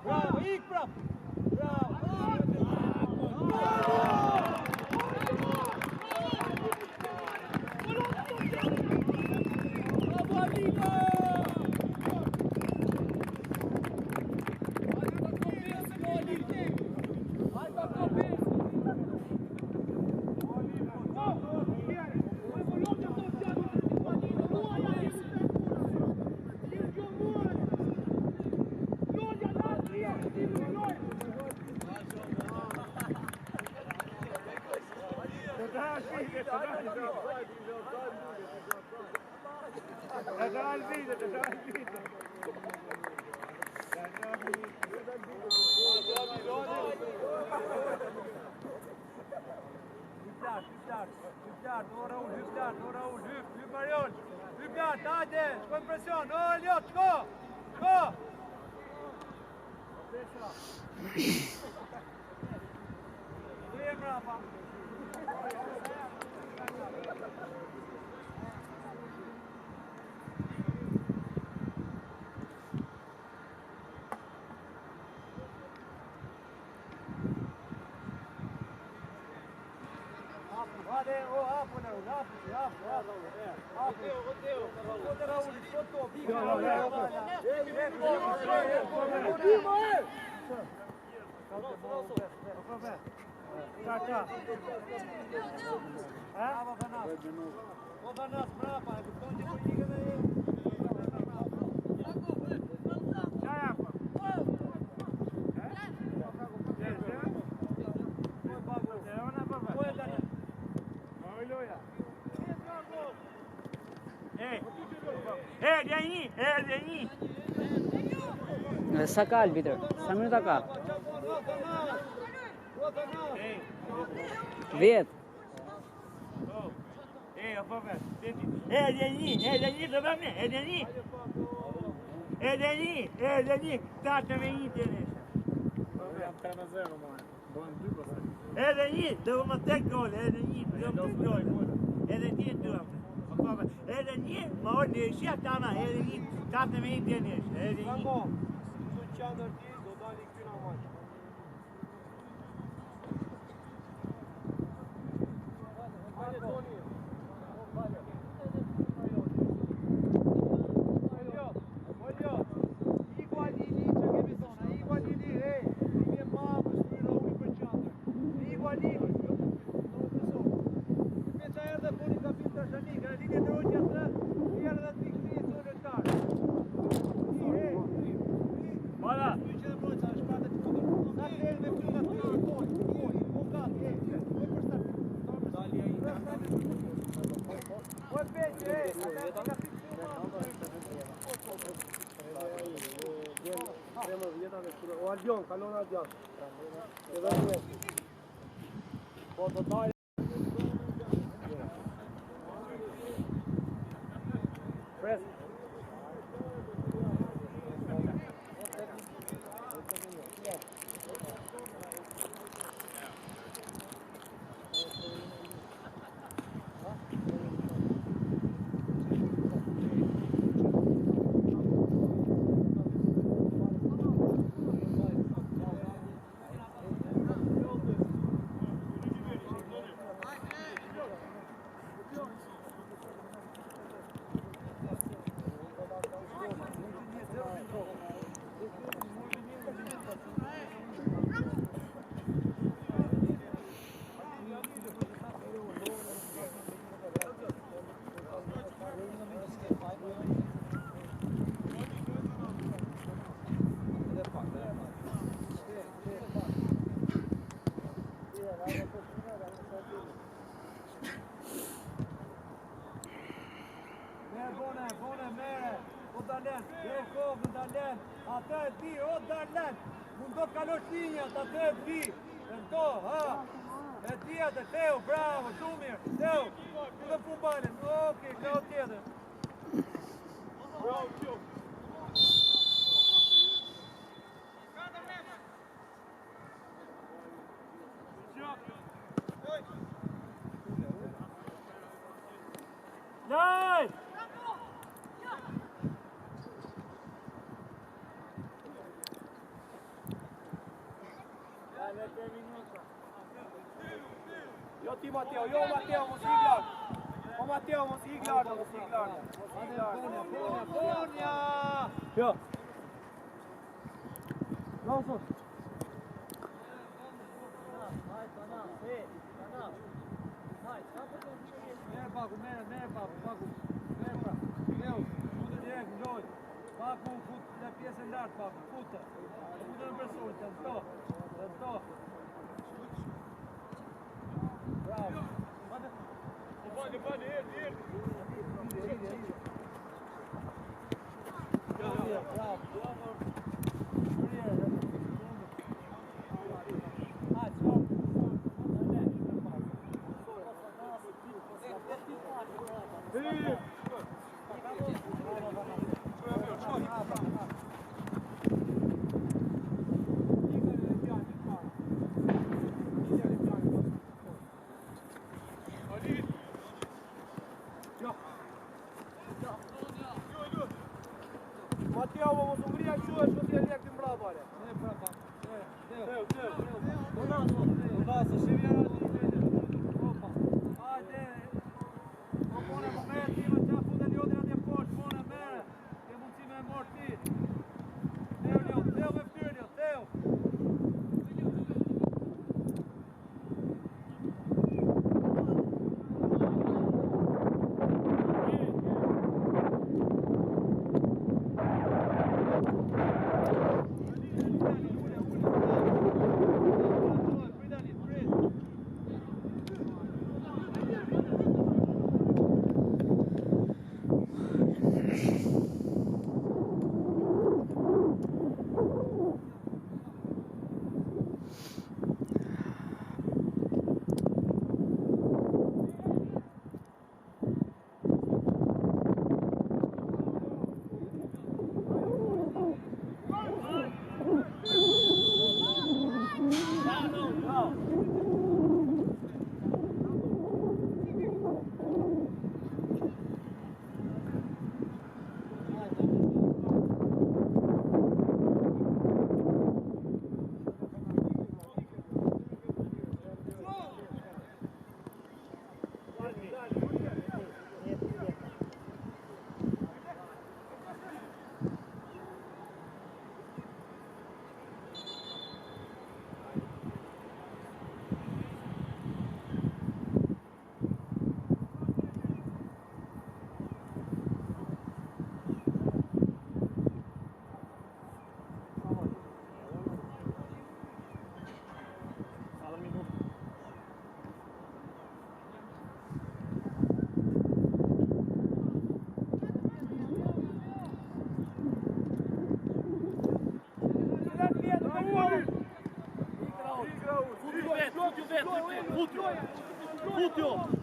A: Bravo, ik prap. Hyp Marion, hyp lart, hajde, shko në presion, o Eliot, shko! Dhe mrapa.
G: Sa ka arbitër? Sa minuta ka? 10.
E: Edhe një, do më tek gol, edhe një, do më tek gol. Edhe një do. Edhe një, më orë lëshja tana, edhe një, 14 djenesh, edhe një.
A: Qandër ti, do dali këna maqë. Hajde Toni. Oliot, i Gualini që kemi zona, i Gualini, i me mamë, shpyra uni për qandër. I Gualini, Peqa erë dhe puni ka fitë të shanik, e linje të rojtja të, i erë dhe të pikëti i zonë të tarë.
E: Bala!
A: O Albion, kalon Albion. Po të dajë. Press. Bone, mere, o Darlen, Jerkov, Darlen, atë e di, o Darlen, mund do kalosh linjat, atë e di, e do, ha, e di atë, Teo, bravo, shumë mirë, Teo, ku dhe pun balin, oke, kao tjetër. Bravo, Qo.
E: Nice!
D: Matteo, jo Matteo, mos i lart. O Matteo, mos i lart, mos i lart.
C: Bonja!
A: Jo. Lonso. Merë Baku, merë Baku. Merë pra. Leo, futë direkt, njoj. Baku, futë në pjesën lartë, Baku, futë. Futë në personit, të to. Bravo. Bani, erdë. Bravo.
D: Matteo, mos u ngria kështu, është ti lek ti mbrapa ale.
A: Ne brapa. Teo.
D: Lasë, shivja
A: Opa. Hajde. Propone më merë ti më qa futë Leodin atje poshtë, pone merë. Ke mundësi me morë ti. Teo me ftyrë, Teo.
F: Futio!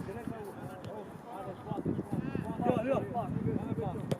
A: direkt ka unë. Jo, pa.